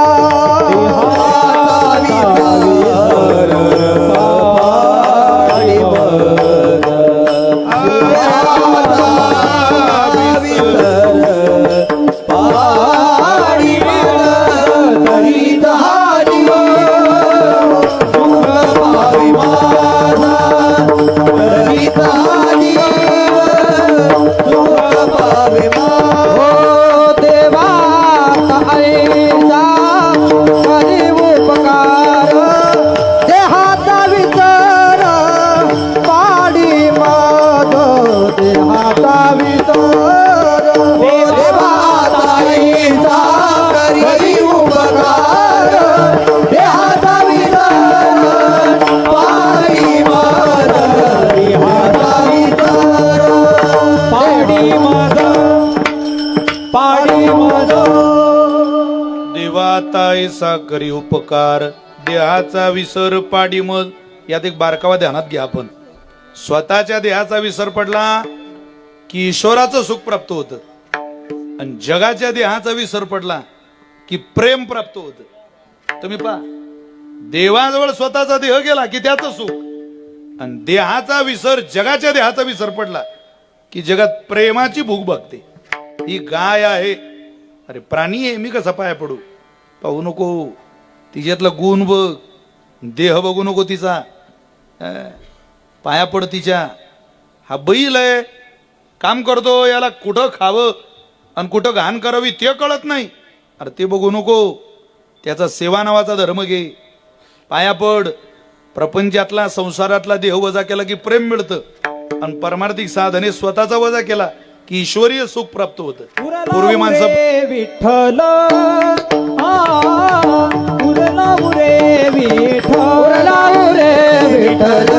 Speaker 1: देवातायसा करी उपकार देहाचा विसर पाडी मग. यात एक बारकावा ध्यानात घ्या आपण. स्वतःच्या देहाचा विसर पडला की ईश्वराचं सुख प्राप्त होतं आणि जगाच्या देहाचा विसर पडला की प्रेम प्राप्त होतं. तुम्ही पहा देवाजवळ स्वतःचा देह गेला की त्याचं सुख आणि देहाचा विसर जगाच्या देहाचा विसर पडला की जगात प्रेमाची भूक बघते. ही गाय आहे अरे प्राणी आहे मी कसा पाया पडू पाहू नको तिच्यातला गुण बघ देह बघू नको तिचा पाया पड तिच्या. हा बैल आहे काम करतो याला कुठं खावं आणि कुठं घाण करावी ते कळत नाही अरे ते बघू नको त्याचा सेवा नावाचा धर्म घे पाया पड. प्रपंचातला संसारातला देह वजा केला की प्रेम मिळतं आणि परमार्थिक साधने स्वतःचा वजा केला की ईश्वरीय सुख प्राप्त होतं. पूर्वी माणसं
Speaker 2: विठ्ठल उरला उरे विठ्ठल विठ्ठल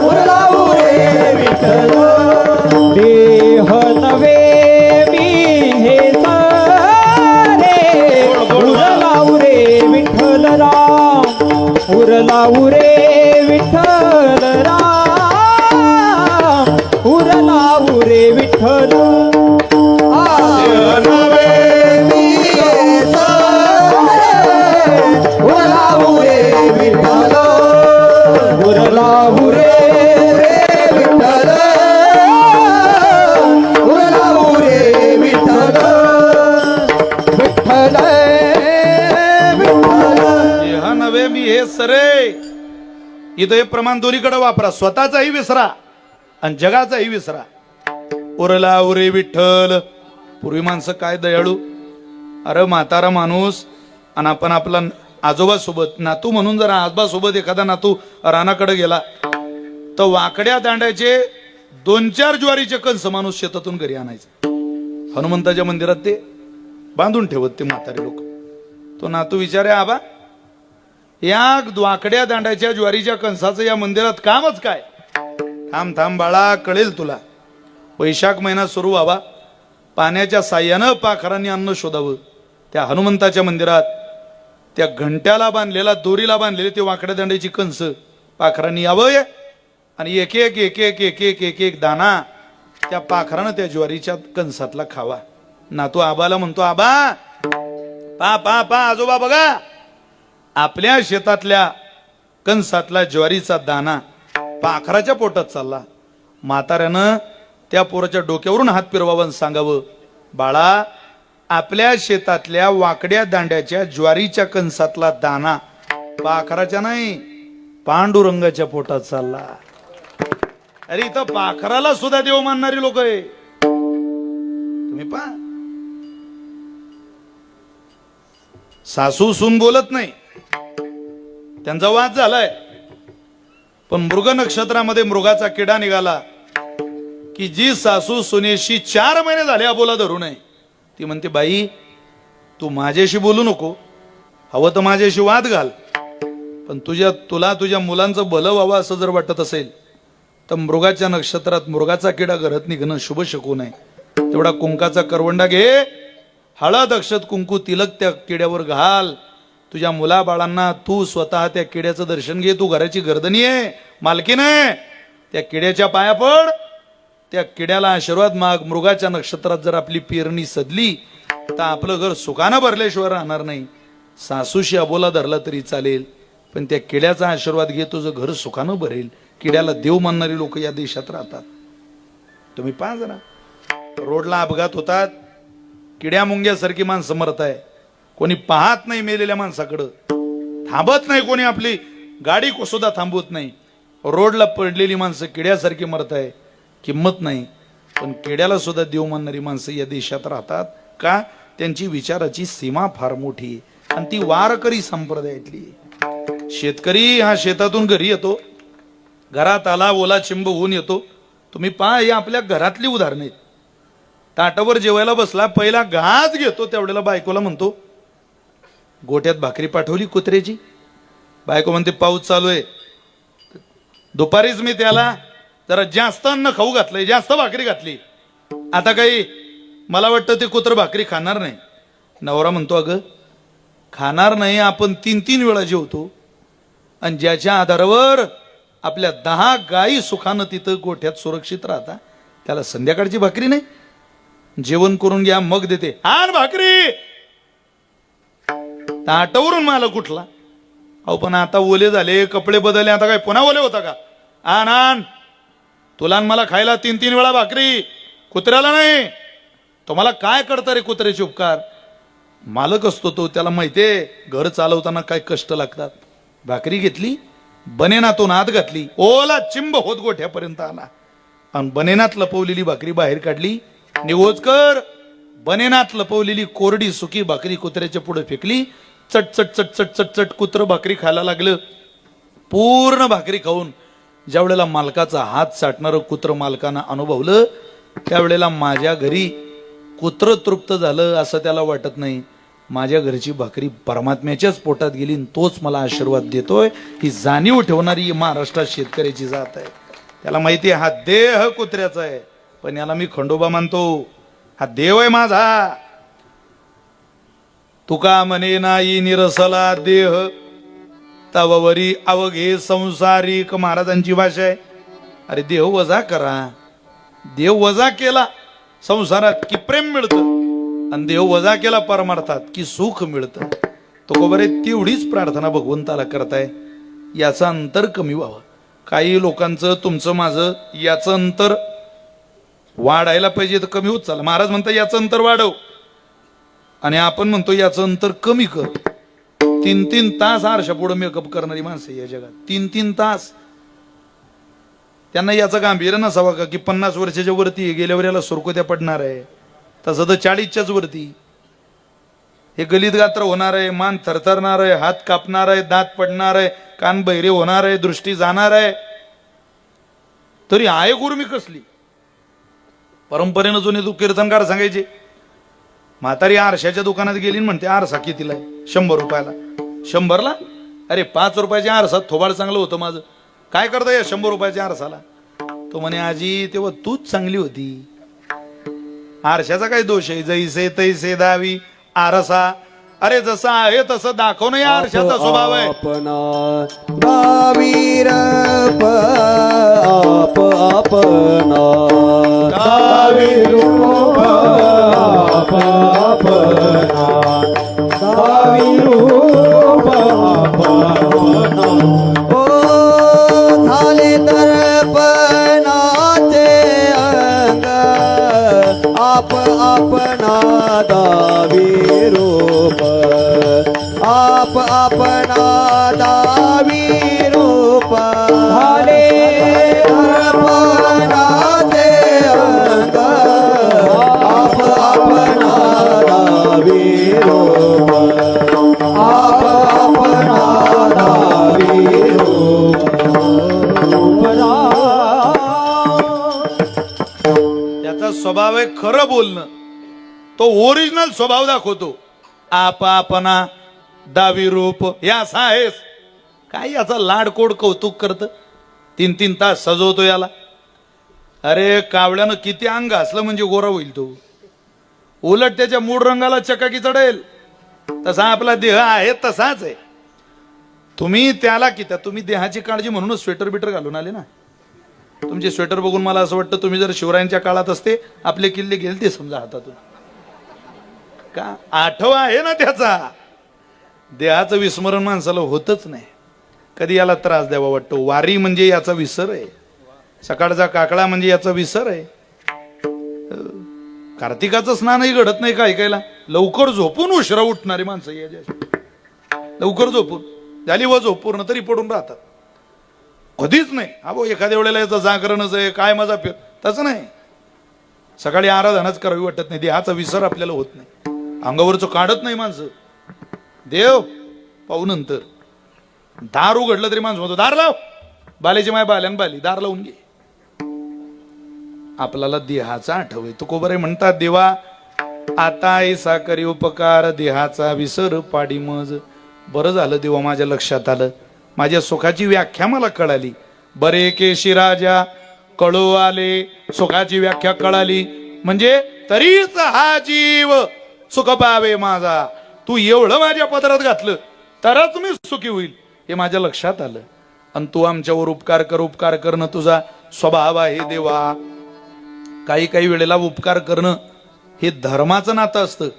Speaker 2: उरला उरे विठ्ठल देह नवे मी हे सारे उरला उरे विठ्ठल राम उरला उरे विठ्ठल राम उरला उरे विठ्ठल
Speaker 1: सरे इथं हे प्रमाण दोन्हीकडे वापरा. स्वतःचाही विसरा आणि जगाचाही विसरा. उरला उरे विठ्ठल. पूर्वी माणसं काय दयाळू अरे म्हातारा माणूस आणि आपण आपला आजोबा सोबत नातू म्हणून जर आजोबा सोबत एखादा नातू रानाकडे गेला तर वाकड्या दांड्याचे 2-4 ज्वारीचे कंस माणूस शेतातून घरी आणायचे. हनुमंताच्या मंदिरात ते बांधून ठेवत ते म्हातारे लोक. तो नातू विचारे आबा या वाकड्या दांड्याच्या ज्वारीच्या कंसाचं या मंदिरात कामच काय. थांब थांब बाळा कळेल तुला. वैशाख महिना सुरू व्हावा पाण्याच्या साह्यानं पाखरांनी अन्न शोधावं. त्या हनुमंताच्या मंदिरात त्या घंट्याला बांधलेला दोरीला बांधलेले ते वाकड्या दांड्याची कंस पाखरांनी यावं आणि एक एक एक एक एक एक एक एक दाना त्या पाखरानं त्या ज्वारीच्या कंसातला खावा. नातू आबाला म्हणतो आबा पा पा पा आजोबा बघा आपल्या शेतातल्या कंसातला ज्वारीचा दाना पाखराच्या पोटात चालला. म्हाताऱ्यानं त्या पोराच्या डोक्यावरून हात फिरवावं आणि सांगावं बाळा आपल्या शेतातल्या वाकड्या दांड्याच्या ज्वारीच्या कंसातला दाना पाखराच्या नाही पांडुरंगाच्या पोटात चालला. अरे इथं पाखराला सुद्धा देव मानणारी लोक आहे. तुम्ही पहा सासू सून बोलत नाही त्यांचा वाद झालाय पण मृग नक्षत्रामध्ये मृगाचा किडा निघाला की जी सासू सुनेशी 4 महिने झाले अबोला धरू नये ती म्हणते बाई तू माझ्याशी बोलू नको हवं तर माझ्याशी वाद घाल पण तुला तुझ्या मुलांचं भलं व्हावं असं जर वाटत असेल तर मृगाच्या नक्षत्रात मृगाचा किडा घरात निघणं शुभ शकू नये. तेवढा कुंकाचा करवंडा घे, हळद अक्षत कुंकू तिलक त्या किड्यावर घाल. तुझ्या मुलाबाळांना तू स्वतः त्या किड्याचं दर्शन घे. तू घराची गर्दनी आहे, मालकीण आहे. त्या किड्याच्या पाया पड, त्या किड्याला आशीर्वाद माग. मृगाच्या नक्षत्रात जर आपली पेरणी सदली तर आपलं घर सुखानं भरल्याशिवाय राहणार नाही. सासूशी अबोला धरला तरी चालेल, पण त्या किड्याचा आशीर्वाद घे, तुझं घर सुखानं भरेल. किड्याला देव मानणारी लोक या देशात राहतात. तुम्ही पहा जरा, रोडला अपघात होतात, किड्या मुंग्यासारखी माणसं मरत आहे. कोणी पाहत नाही मेलेल्या माणसाकडं, थांबत नाही कोणी, आपली गाडी सुद्धा थांबवत नाही. रोडला पडलेली माणसं किड्यासारखी मरत आहे, किंमत नाही. पण किड्याला सुद्धा देव मानणारी माणसं या देशात राहतात. का? त्यांची विचाराची सीमा फार मोठी आहे आणि ती वारकरी संप्रदायातली. शेतकरी हा शेतातून घरी येतो, घरात आला ओला चिंब होऊन येतो. तुम्ही पहा, हे आपल्या घरातली उदाहरणं आहेत. ताटावर जेवायला बसला, पहिला घास घेतो, त्यावेळेला बायकोला म्हणतो गोट्यात भाकरी पाठवली कुत्र्याची. बायको म्हणते पाऊस चालू आहे. दुपारीच मी त्याला जरा जास्त अन्न खाऊ घातलंय, जास्त भाकरी घातली, आता काही मला वाटतं ते कुत्र भाकरी खाणार नाही. नवरा म्हणतो अगं खाणार नाही, आपण 3-3 वेळा जेवतो आणि ज्याच्या आधारावर आपल्या 10 गायी सुखानं तिथं गोठ्यात सुरक्षित राहता, त्याला संध्याकाळची भाकरी नाही. जेवण करून घ्या मग देते. आण भाकरी. ताटावरून मला कुठला. अहो पण आता ओले झाले, कपडे बदलले, आता काय पुन्हा ओले होता का? आण आण. तुला आणि मला खायला 3-3 वेळा भाकरी, कुत्र्याला नाही. तुम्हाला काय करता रे कुत्र्याचे उपकार? मालक असतो तो, त्याला माहितीये घर चालवताना काय कष्ट लागतात. भाकरी घेतली, बनेनातून आत घातली, ओला चिंब होत गोठ्यापर्यंत आला आणि बनेनात लपवलेली भाकरी बाहेर काढली. निवोजकर बनेनात लपवलेली कोरडी सुकी भाकरी कुत्र्याच्या पुढे फेकली. चट चट चट चट चट चट कुत्र भाकरी खायला लागलं. पूर्ण भाकरी खाऊन ज्या वेळेला मालकाचा हात चाटणारं कुत्र मालकानं अनुभवलं, त्यावेळेला माझ्या घरी कुत्र तृप्त झालं असं त्याला वाटत नाही. माझ्या घरची भाकरी परमात्म्याच्याच पोटात गेली, तोच मला आशीर्वाद देतोय. ही जाणीव ठेवणारी महाराष्ट्रात शेतकऱ्याची जात आहे. त्याला माहिती आहे हा देह कुत्र्याचा आहे, पण याला मी खंडोबा मानतो, हा देव आहे माझा. तुका म्हणे नाही निरसला देह तववरी अवघे संसारिक. महाराजांची भाषा आहे. अरे देह वजा करा. देव वजा केला संसारात की प्रेम मिळतं, आणि देव वजा केला परमार्थात की सुख मिळतं. तो बरे तेवढीच प्रार्थना भगवंताला करताय, याचं अंतर कमी व्हावं. काही लोकांचं तुमचं माझं याचं अंतर वाढायला पाहिजे तर कमी होत चाललं. महाराज म्हणतात याचं अंतर वाढव, आणि आपण म्हणतो याचं अंतर कमी कर. 3-3 तास आरशा पुढे मेकअप करणारी माणसं या जगात. 3-3 तास. त्यांना याचं गांभीर्य नसावं का की 50 वर्षाच्या वरती गेल्यावर याला सुरकुत्या पडणार आहे, तसं तर 40च्याच वरती. हे गलित गात्र होणार आहे, मान थरथरणार आहे, हात कापणार आहे, दात पडणार आहे, कान बहिरे होणार आहे, दृष्टी जाणार आहे. तरी आहे गुरुमी कसली. परंपरेनं जुने कीर्तनकार सांगायचे, म्हातारी आरशाच्या दुकानात गेली म्हणते आरसा कितीला आहे? 100 रुपयाला. 100ला? अरे 5 रुपयाच्या आरसात थोबाड चांगलं होतं माझं, काय करता या 100 रुपयाच्या आरसाला? तो म्हणे आजी तेव्हा तूच चांगली होती. आरशाचा काय दोष आहे? जैसे तैसे दावी आरसा. अरे जसा आहे तसं दाखवणं या आरशाचा स्वभाव आहे.
Speaker 2: आपणा दावीर आप आपणा दावीर आप आपणा दावीर आप आपणा. ओ झाले दर्पणाचे अंग आप आपणा दावीर आप आपणा दावी रूप. झाले दर्पणाचे अंग आप आपणा दावी रूप. आप आपणा दावी रूप.
Speaker 1: त्याचा स्वभाव आहे खरं बोलणं. तो ओरिजिनल स्वभाव दाखवतो. आप आपणा दावी रूप हे असं आहेस. काय याचा लाडकोड कौतुक करत. 3-3 तास सजवतो याला. अरे कावळ्यानं किती अंग असलं म्हणजे गोरा होईल तो, उलट त्याच्या मूळ रंगाला चकाकी चढेल. तसा आपला देह आहे तसाच आहे. तुम्ही त्याला की तुम्ही देहाची काळजी म्हणूनच स्वेटर बिटर घालून आले ना. तुमचे स्वेटर बघून मला असं वाटतं तुम्ही जर शिवरायांच्या काळात असते आपले किल्ले गेले ते समजा हातातून. का आठवा आहे ना त्याचा. देहाचं विस्मरण माणसाला होतच नाही. कधी याला त्रास द्यावा वाटतो. वारी म्हणजे याचा विसर आहे. सकाळचा काकडा म्हणजे याचा विसर आहे. कार्तिकाचं स्नानही घडत नाही का ऐकायला. लवकर झोपून उशिरा उठणारी माणसं लवकर झोपून झाली व झोप पूर्ण तरी पडून राहतात. कधीच नाही अहो एखाद्या वेळेला याचं जागरणच आहे काय मजा फिर तसं नाही. सकाळी आराधनाच करावी वाटत नाही. देहाचा विसर आपल्याला होत नाही. अंगावरचं काढत नाही माणसं. देव पाहू नंतर. दार उघडलं तरी माणसं म्हणतो दार लाव. बालेची माय बाल्यान बाली दार लावून घे. आपल्याला देहाचा आठवय. तुकोबरे म्हणतात देवा आता ऐसा करी उपकार देहाचा विसर पाडी मज. बरं झालं देवा माझ्या लक्षात आलं. माझ्या सुखाची व्याख्या मला कळाली. बरे केशी राजा कळू आले. सुखाची व्याख्या कळाली म्हणजे तरीच हा जीव सुख पावे माझा. तू एवढं माझ्या पदरात घातलं तरच मी सुखी होईल हे माझ्या लक्षात आलं. आणि तू आमच्यावर उपकार कर. उपकार करणं तुझा स्वभाव आहे देवा. काही काही वेळेला उपकार करणं हे धर्माचं नातं असतं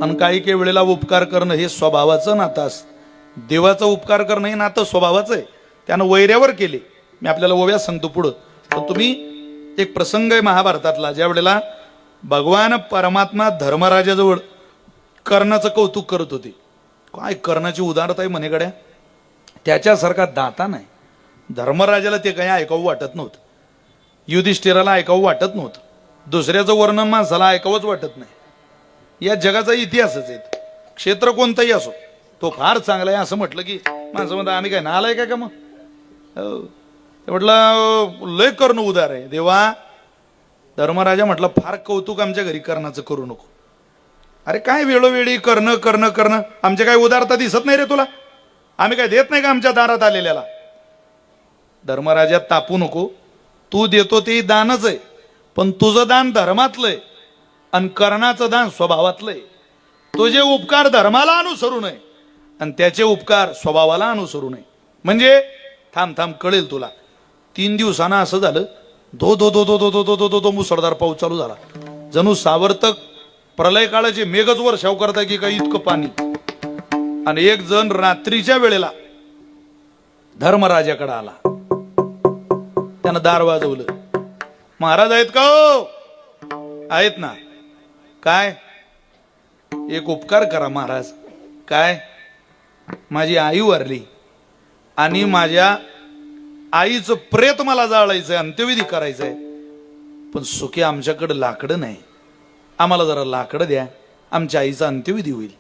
Speaker 1: आणि काही काही वेळेला उपकार करणं हे स्वभावाचं नातं असतं. देवाचा उपकार करणं हे नातं स्वभावाचं आहे. त्यानं वैऱ्यावर केले. मी आपल्याला ओव्या सांगतो पुढं. तर तुम्ही एक प्रसंग आहे महाभारतातला ज्या वेळेला भगवान परमात्मा धर्मराजाजवळ कर्णाचं कौतुक करत होते. काय कर्णाची उदारता आहे म्हणे. त्याच्यासारखा दाता नाही. धर्मराजाला ते काही ऐकावं वाटत नव्हतं. युधिष्ठिराला ऐकावं वाटत नव्हतं. दुसऱ्याचं वर्णन माणसाला ऐकावंच वाटत नाही. या जगाचा इतिहासच आहे. क्षेत्र कोणतंही असो तो फार चांगला आहे असं म्हटलं की माणसं म्हणतात आम्ही काय नालाय काय का. मग म्हटलं लय कर्ण उदार आहे. देवा धर्मराजा म्हटलं फार कौतुक आमच्या घरी कर्णाचं करू नको. अरे काय वेळोवेळी कर्ण कर्ण कर्ण आमच्या काय उदारता दिसत नाही रे तुला. आम्ही काय देत नाही का आमच्या दारात आलेल्याला. धर्मराजा तापू नको. तू देतो ते दानच आहे पण तुझं दान धर्मातलंय आणि कर्णाचं दान स्वभावातलंय. तुझे उपकार धर्माला अनुसरू नये आणि त्याचे उपकार स्वभावाला अनुसरू नये. म्हणजे थांब थांब कळेल तुला. 3 दिवसांना असं झालं धो धो धो धो धो धो धो धो धो मुसळधार पाऊस चालू झाला. जणू सावर्तक प्रलय काळाचे मेघच वर्षाव करता की काही इतकं पाणी. आणि एक जण रात्रीच्या वेळेला धर्मराजाकडे आला. त्यानं दार वाजवलं. महाराज आहेत का हो. आहेत ना. काय एक उपकार करा महाराज. काय माझी आई वारली आणि माझ्या आईचं प्रेत मला जाळायचंय अंत्यविधी करायचंय पण सुखी आमच्याकडे लाकडं नाही. आम्हाला जरा लाकडं द्या आमच्या आईचा अंत्यविधी होईल.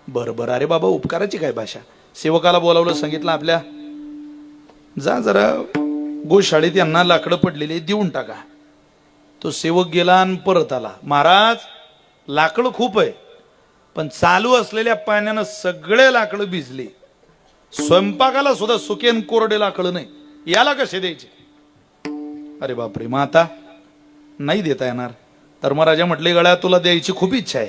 Speaker 1: बरं बरं. अरे बाबा उपकाराची काय भाषा. सेवकाला बोलावलं सांगितलं आपल्या जा जरा गोशाळेत यांना लाकडं पडलेली देऊन टाका. तो सेवक गेला आणि परत आला. महाराज लाकडं खूप आहे पण चालू असलेल्या पाण्यानं सगळे लाकडं भिजले. स्वयंपाकाला सुद्धा सुकेन कोरडे लाकडं नाही. याला कसे द्यायचे. अरे बापरे. मग आता नाही देता येणार. धर्मराजा म्हटले गळ्या तुला द्यायची खूप इच्छा आहे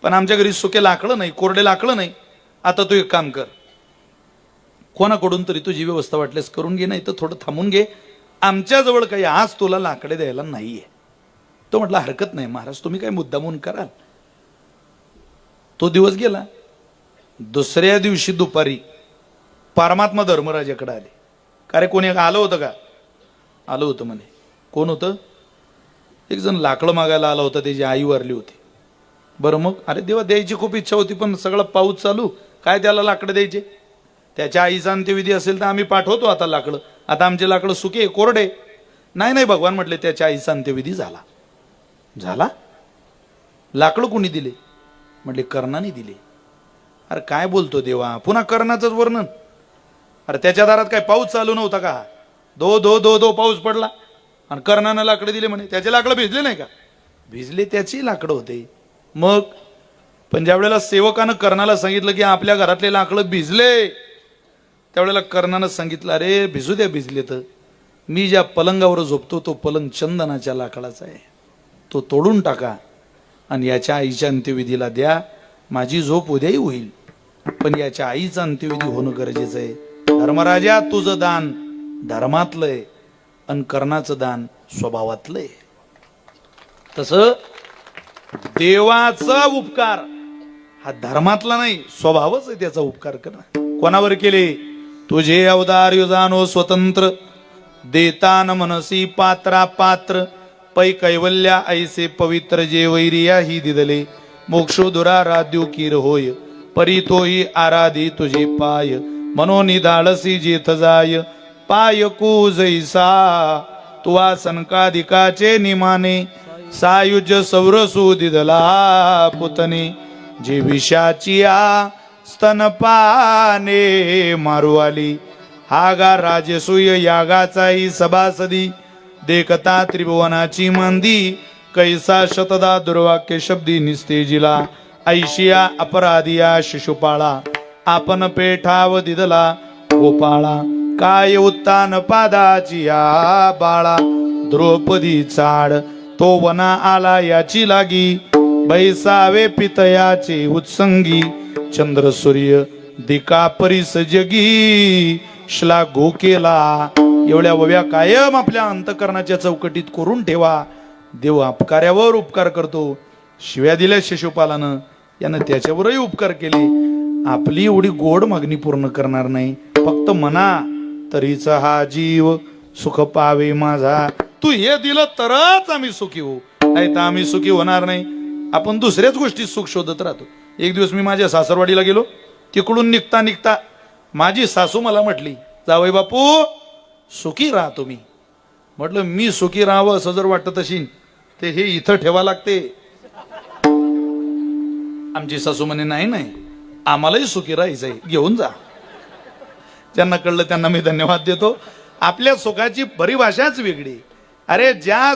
Speaker 1: पण आमच्या घरी सुके लाकडं नाही कोरडे लाकडं नाही. आता तू एक काम कर कोणाकडून तरी तुझी व्यवस्था वाटल्यास करून घे नाही तर थोडं थांबून घे. आमच्याजवळ काही आज तुला लाकडे द्यायला नाहीये. तो म्हटला हरकत नाही महाराज तुम्ही काय मुद्दामून कराल. तो दिवस गेला. दुसऱ्या दिवशी दुपारी परमात्मा धर्मराजाकडे आले. का रे कोणी आलं होतं का. आलं होतं म्हणे. कोण होतं. एक जण लाकडं मागायला आला होता. त्याची आई वारली होती. बरं मग. अरे देवा द्यायची खूप इच्छा होती पण सगळं पाऊस चालू काय त्याला लाकडं द्यायचे. त्याच्या आईचा अंत्यविधी असेल तर आम्ही पाठवतो आता लाकडं. आता आमचे लाकडं सुके कोरडे. नाही नाही भगवान म्हटले त्याच्या आईचा अंत्यविधी झाला. झाला. लाकडं कोणी दिले म्हटले कर्णाने दिले. अरे काय बोलतो देवा पुन्हा कर्णाचंच वर्णन. अरे त्याच्या दारात काय पाऊस चालू नव्हता का. दो दो दो दो पाऊस पडला आणि कर्णानं लाकडं दिले म्हणे. त्याचे लाकडं भिजले नाही का. भिजले त्याची लाकडं होते. मग पण ज्या वेळेला सेवकानं कर्णाला सांगितलं की आपल्या घरातले लाकडं भिजले त्यावेळेला कर्णानं सांगितलं अरे भिजू द्या भिजले तर मी ज्या पलंगावर झोपतो तो पलंग चंदनाच्या लाकडाचा आहे, तो तोडून टाका आणि याच्या आईच्या अंत्यविधीला द्या. माझी झोप उद्याही होईल, पण याच्या आईचं अंत्यविधी होणं गरजेचं आहे. धर्मराजा, तुझं दान धर्मातलंय आणि कर्णाचं दान स्वभावातलंय. तसं देवाचा उपकार हा धर्मातला नाही, स्वभावच आहे त्याचा उपकार करणं. कोणावर केले? तुझे अवतार जाणो स्वतंत्र, देता न मनसी पात्रा पात्र, पै कैवल्या ऐसे पवित्र जे वैरिया ही दिदले, मोक्षो दुराराध्यो कीर होय, परी तोही आराधी तुझे पाय, मनोनिधाळसी जेथ जाय, पाय कू जैसा तुवा सनकाधिकाचे निमाने, सायुज सौरसू दिदला पुतने, जे विषाची आ स्तनपाने मारू आली, हागा राजसूय यागाचाही सभासदी, देखता त्रिभुवनाची मंदी, कैसा शतदा दुर्वाक्य शब्दी निस्तेजिला, ऐशिया अपराधिया शिशुपाळा, आपण पेठाव दिदला गोपाळा, काय उत्तान पादाची या बाळा, द्रौपदी चाड तो वना आला याची लागी, बैसावे पितयाचे उत्संगी, चंद्र सूर्य दिका परिस जगी, श्लाघो केला. एवढ्या वव्या कायम आपल्या अंतकरणाच्या चौकटीत करून ठेवा. देव अपकार्यावर उपकार करतो. शिव्या दिल्या शिशुपालानं, यानं त्याच्यावरही उपकार केले. आपली एवढी गोड मागणी पूर्ण करणार नाही, फक्त म्हणा तरीचा हा जीव सुख पावे माझा. तू हे दिलं तरच आम्ही सुखी होऊ, नाही तर आम्ही सुखी होणार नाही. आपण दुसऱ्याच गोष्टीत सुख शोधत राहतो. एक दिवस मी माझ्या सासरवाडीला गेलो. तिकडून निघता निघता माझी सासू मला म्हटली, जावई बापू सुखी राहा तुम्ही. म्हटलं मी सुखी राहावं असं जर वाटत असेल ते हे इथं ठेवा लागते. आमची सासू म्हणे नाही नाही आम्हालाही सुखी राहायचंय, घेऊन जा. ज्यांना कळलं त्यांना मी धन्यवाद देतो. आपल्या सुखाची परिभाषाच वेगळी. अरे ज्या